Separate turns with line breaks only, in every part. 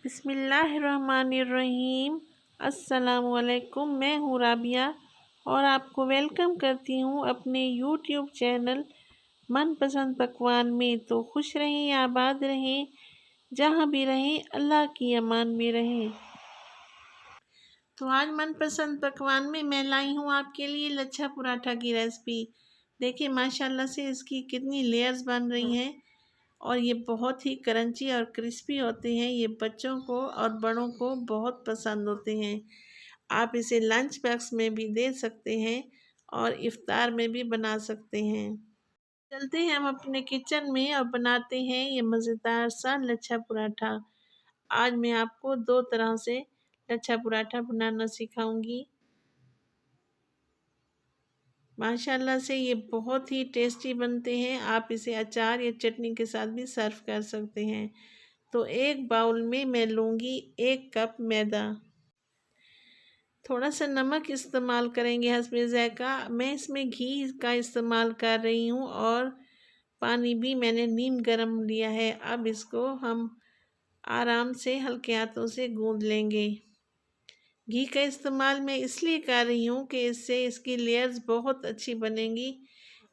बिस्मिल्लाहिर्रहमानिर्रहीम। अस्सलामुअलैकुम। मैं हूँ राबिया और आपको वेलकम करती हूँ अपने यूट्यूब चैनल मनपसंद पकवान में। तो खुश रहें, आबाद रहें, जहाँ भी रहें अल्लाह की अमान में रहें। तो आज मनपसंद पकवान में मैं लाई हूँ आपके लिए लच्छा पराठा की रेसिपी। देखिए माशाल्लाह से इसकी कितनी लेयर्स बन रही हैं और ये बहुत ही क्रंची और क्रिस्पी होते हैं। ये बच्चों को और बड़ों को बहुत पसंद होते हैं। आप इसे लंच बॉक्स में भी दे सकते हैं और इफ्तार में भी बना सकते हैं। चलते हैं हम अपने किचन में और बनाते हैं ये मज़ेदार सा लच्छा पराठा। आज मैं आपको दो तरह से लच्छा पराठा बनाना सिखाऊंगी। माशाल्लाह से ये बहुत ही टेस्टी बनते हैं। आप इसे अचार या चटनी के साथ भी सर्व कर सकते हैं। तो एक बाउल में मैं लूँगी 1 कप मैदा। थोड़ा सा नमक इस्तेमाल करेंगे हस्बे ज़ायक़ा। मैं इसमें घी का इस्तेमाल कर रही हूँ और पानी भी मैंने नीम गरम लिया है। अब इसको हम आराम से हल्के हाथों से गूँध लेंगे। घी का इस्तेमाल मैं इसलिए कर रही हूँ कि इससे इसकी लेयर्स बहुत अच्छी बनेंगी।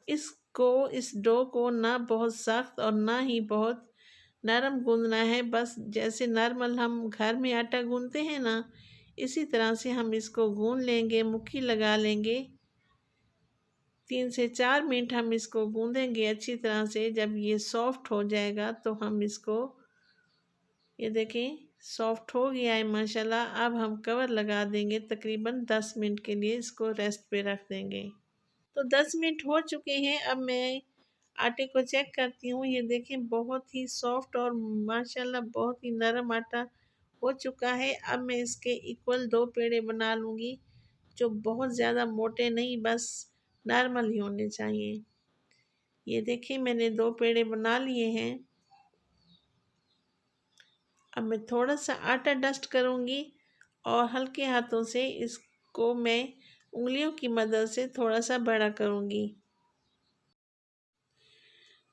इस डो को ना बहुत सख्त और ना ही बहुत नरम गूँधना है। बस जैसे नॉर्मल हम घर में आटा गूँधते हैं ना, इसी तरह से हम इसको गूँध लेंगे, मुट्ठी लगा लेंगे। 3 से 4 मिनट हम इसको गूँधेंगे अच्छी तरह से। जब ये सॉफ्ट हो जाएगा तो हम इसको, ये देखें सॉफ्ट हो गया है माशाल्लाह। अब हम कवर लगा देंगे, तकरीबन 10 मिनट के लिए इसको रेस्ट पे रख देंगे। तो 10 मिनट हो चुके हैं। अब मैं आटे को चेक करती हूँ। ये देखें बहुत ही सॉफ्ट और माशाल्लाह बहुत ही नरम आटा हो चुका है। अब मैं इसके इक्वल 2 पेड़े बना लूँगी, जो बहुत ज़्यादा मोटे नहीं, बस नॉर्मल ही होने चाहिए। ये देखिए मैंने 2 पेड़े बना लिए हैं। अब मैं थोड़ा सा आटा डस्ट करूँगी और हल्के हाथों से इसको मैं उंगलियों की मदद से थोड़ा सा बड़ा करूँगी।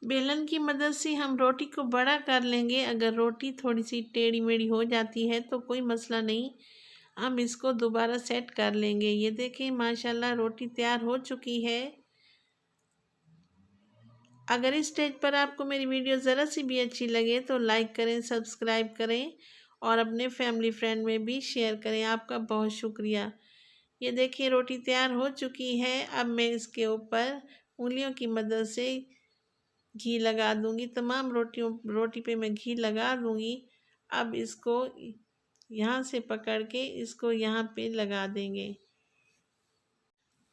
बेलन की मदद से हम रोटी को बड़ा कर लेंगे। अगर रोटी थोड़ी सी टेढ़ी मेढ़ी हो जाती है तो कोई मसला नहीं, हम इसको दोबारा सेट कर लेंगे। ये देखें माशाल्लाह रोटी तैयार हो चुकी है। अगर इस स्टेज पर आपको मेरी वीडियो ज़रा सी भी अच्छी लगे तो लाइक करें, सब्सक्राइब करें और अपने फैमिली फ्रेंड में भी शेयर करें। आपका बहुत शुक्रिया। ये देखिए रोटी तैयार हो चुकी है। अब मैं इसके ऊपर उंगलियों की मदद से घी लगा दूंगी। तमाम रोटी पे मैं घी लगा दूंगी। अब इसको यहाँ से पकड़ के इसको यहाँ पे लगा देंगे।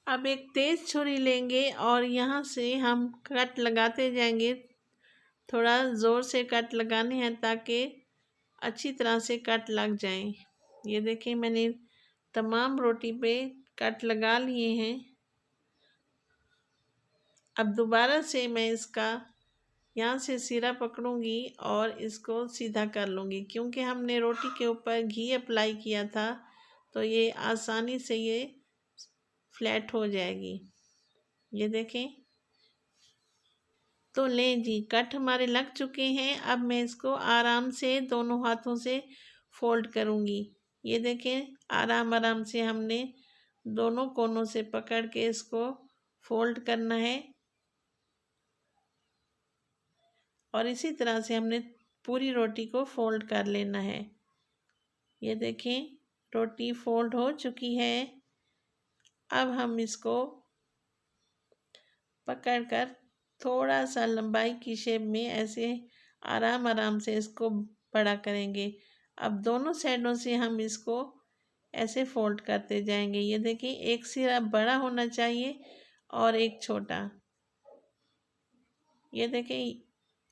अब एक तेज़ छुरी लेंगे और यहाँ से हम कट लगाते जाएंगे। थोड़ा ज़ोर से कट लगाने हैं ताकि अच्छी तरह से कट लग जाएं। ये देखें मैंने तमाम रोटी पे कट लगा लिए हैं। अब दोबारा से मैं इसका यहाँ से सिरा पकड़ूंगी और इसको सीधा कर लूँगी। क्योंकि हमने रोटी के ऊपर घी अप्लाई किया था तो ये आसानी से ये फ्लैट हो जाएगी। ये देखें, तो लें जी कट हमारे लग चुके हैं। अब मैं इसको आराम से दोनों हाथों से फोल्ड करूँगी। ये देखें आराम आराम से हमने दोनों कोनों से पकड़ के इसको फोल्ड करना है और इसी तरह से हमने पूरी रोटी को फोल्ड कर लेना है। ये देखें रोटी फोल्ड हो चुकी है। अब हम इसको पकड़कर थोड़ा सा लंबाई की शेप में ऐसे आराम आराम से इसको बड़ा करेंगे। अब दोनों साइडों से हम इसको ऐसे फोल्ड करते जाएंगे। ये देखिए एक सिरा बड़ा होना चाहिए और एक छोटा। ये देखें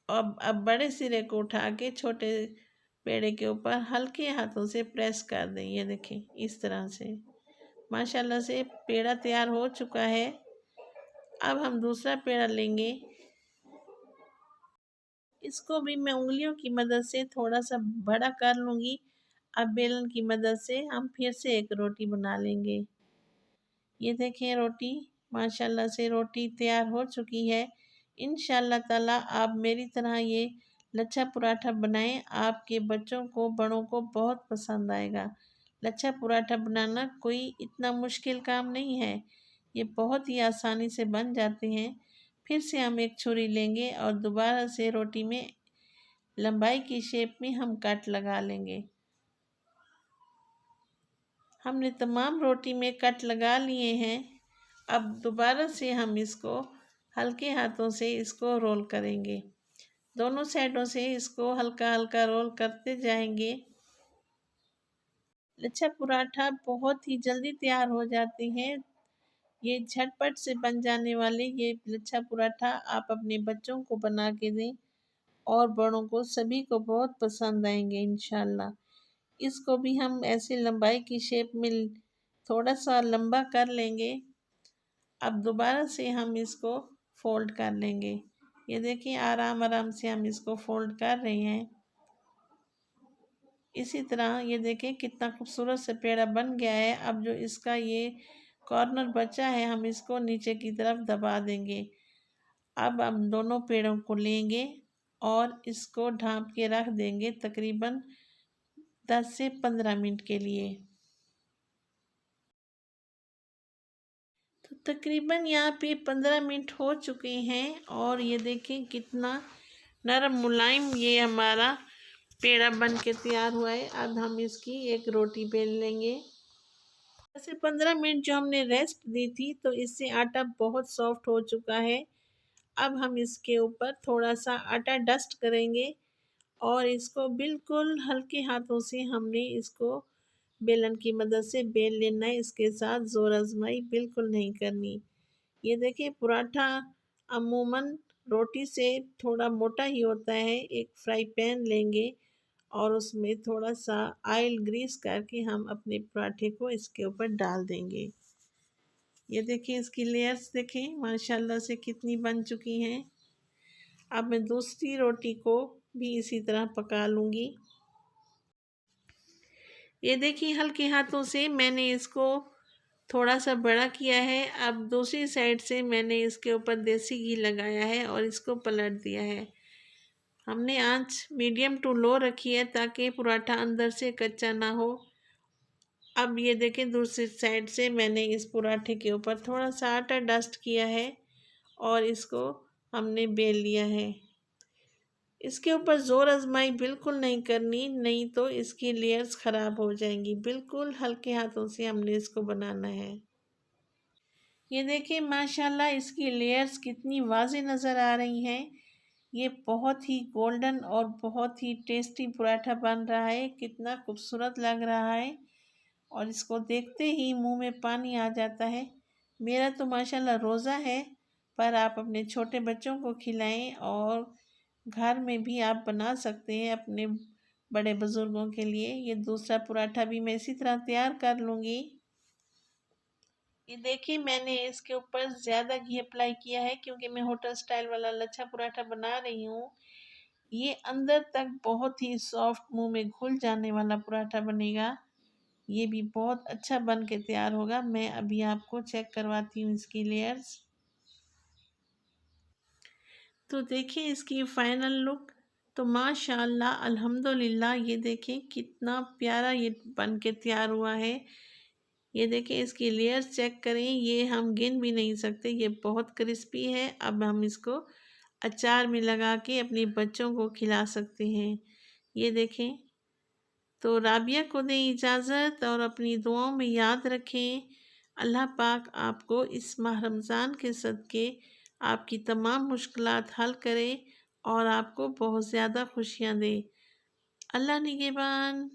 अब बड़े सिरे को उठा के छोटे पेड़े के ऊपर हल्के हाथों से प्रेस कर दें। ये देखें इस तरह से माशाल्लाह से पेड़ा तैयार हो चुका है। अब हम दूसरा पेड़ा लेंगे। इसको भी मैं उंगलियों की मदद से थोड़ा सा बड़ा कर लूँगी। अब बेलन की मदद से हम फिर से एक रोटी बना लेंगे। ये देखें रोटी माशाल्लाह से रोटी तैयार हो चुकी है। इंशाल्लाह ताला आप मेरी तरह ये लच्छा पराठा बनाएं, आपके बच्चों को बड़ों को बहुत पसंद आएगा। लच्छा पराठा बनाना कोई इतना मुश्किल काम नहीं है, ये बहुत ही आसानी से बन जाते हैं। फिर से हम एक छुरी लेंगे और दोबारा से रोटी में लंबाई की शेप में हम कट लगा लेंगे। हमने तमाम रोटी में कट लगा लिए हैं। अब दोबारा से हम इसको हल्के हाथों से इसको रोल करेंगे। दोनों साइडों से इसको हल्का हल्का रोल करते जाएंगे। लच्छा पराठा बहुत ही जल्दी तैयार हो जाते हैं। ये झटपट से बन जाने वाले ये लच्छा पराठा आप अपने बच्चों को बना के दें और बड़ों को, सभी को बहुत पसंद आएंगे इंशाल्लाह। इसको भी हम ऐसे लंबाई की शेप में थोड़ा सा लंबा कर लेंगे। अब दोबारा से हम इसको फोल्ड कर लेंगे। ये देखिए आराम आराम से हम इसको फोल्ड कर रहे हैं। इसी तरह ये देखें कितना खूबसूरत से पेड़ा बन गया है। अब जो इसका ये कॉर्नर बचा है हम इसको नीचे की तरफ दबा देंगे। अब हम दोनों पेड़ों को लेंगे और इसको ढाँप के रख देंगे तकरीबन 10 से 15 मिनट के लिए। तो तकरीबन यहाँ पे 15 मिनट हो चुके हैं और ये देखें कितना नरम मुलायम ये हमारा पेड़ा बन के तैयार हुआ है। अब हम इसकी एक रोटी बेल लेंगे। ऐसे 15 मिनट जो हमने रेस्ट दी थी तो इससे आटा बहुत सॉफ्ट हो चुका है। अब हम इसके ऊपर थोड़ा सा आटा डस्ट करेंगे और इसको बिल्कुल हल्के हाथों से हमने इसको बेलन की मदद से बेल लेना है। इसके साथ ज़ोर आजमाई बिल्कुल नहीं करनी। ये देखिए पराठा अमूमन रोटी से थोड़ा मोटा ही होता है। एक फ्राई पैन लेंगे और उसमें थोड़ा सा ऑयल ग्रीस करके हम अपने पराठे को इसके ऊपर डाल देंगे। ये देखिए इसकी लेयर्स देखें माशाल्लाह से कितनी बन चुकी हैं। अब मैं दूसरी रोटी को भी इसी तरह पका लूँगी। ये देखिए हल्के हाथों से मैंने इसको थोड़ा सा बड़ा किया है। अब दूसरी साइड से मैंने इसके ऊपर देसी घी लगाया है और इसको पलट दिया है। हमने आंच मीडियम टू लो रखी है ताकि पराठा अंदर से कच्चा ना हो। अब ये देखें दूसरी साइड से मैंने इस पराठे के ऊपर थोड़ा सा आटा डस्ट किया है और इसको हमने बेल लिया है। इसके ऊपर ज़ोर आजमाई बिल्कुल नहीं करनी, नहीं तो इसकी लेयर्स ख़राब हो जाएंगी। बिल्कुल हल्के हाथों से हमने इसको बनाना है। ये देखिए माशाल्लाह इसकी लेयर्स कितनी वाज़ेह नज़र आ रही हैं। ये बहुत ही गोल्डन और बहुत ही टेस्टी पराठा बन रहा है। कितना खूबसूरत लग रहा है और इसको देखते ही मुंह में पानी आ जाता है। मेरा तो माशाल्लाह रोज़ा है, पर आप अपने छोटे बच्चों को खिलाएं और घर में भी आप बना सकते हैं अपने बड़े बुज़ुर्गों के लिए। ये दूसरा पराठा भी मैं इसी तरह तैयार कर लूँगी। ये देखिए मैंने इसके ऊपर ज़्यादा घी अप्लाई किया है क्योंकि मैं होटल स्टाइल वाला लच्छा पराठा बना रही हूँ। ये अंदर तक बहुत ही सॉफ्ट मुंह में घुल जाने वाला पराठा बनेगा। ये भी बहुत अच्छा बन के तैयार होगा। मैं अभी आपको चेक करवाती हूँ इसकी लेयर्स। तो देखिए इसकी फ़ाइनल लुक तो माशाल्लाह अल्हम्दुलिल्लाह। ये देखें कितना प्यारा ये बन के तैयार हुआ है। ये देखें इसकी लेयर्स चेक करें, ये हम गिन भी नहीं सकते, ये बहुत क्रिस्पी है। अब हम इसको अचार में लगा के अपने बच्चों को खिला सकते हैं। ये देखें। तो राबिया को दें इजाज़त और अपनी दुआओं में याद रखें। अल्लाह पाक आपको इस माह रमज़ान के सदके आपकी तमाम मुश्किलात हल करे और आपको बहुत ज़्यादा खुशियाँ दे। अल्लाह निगहबान।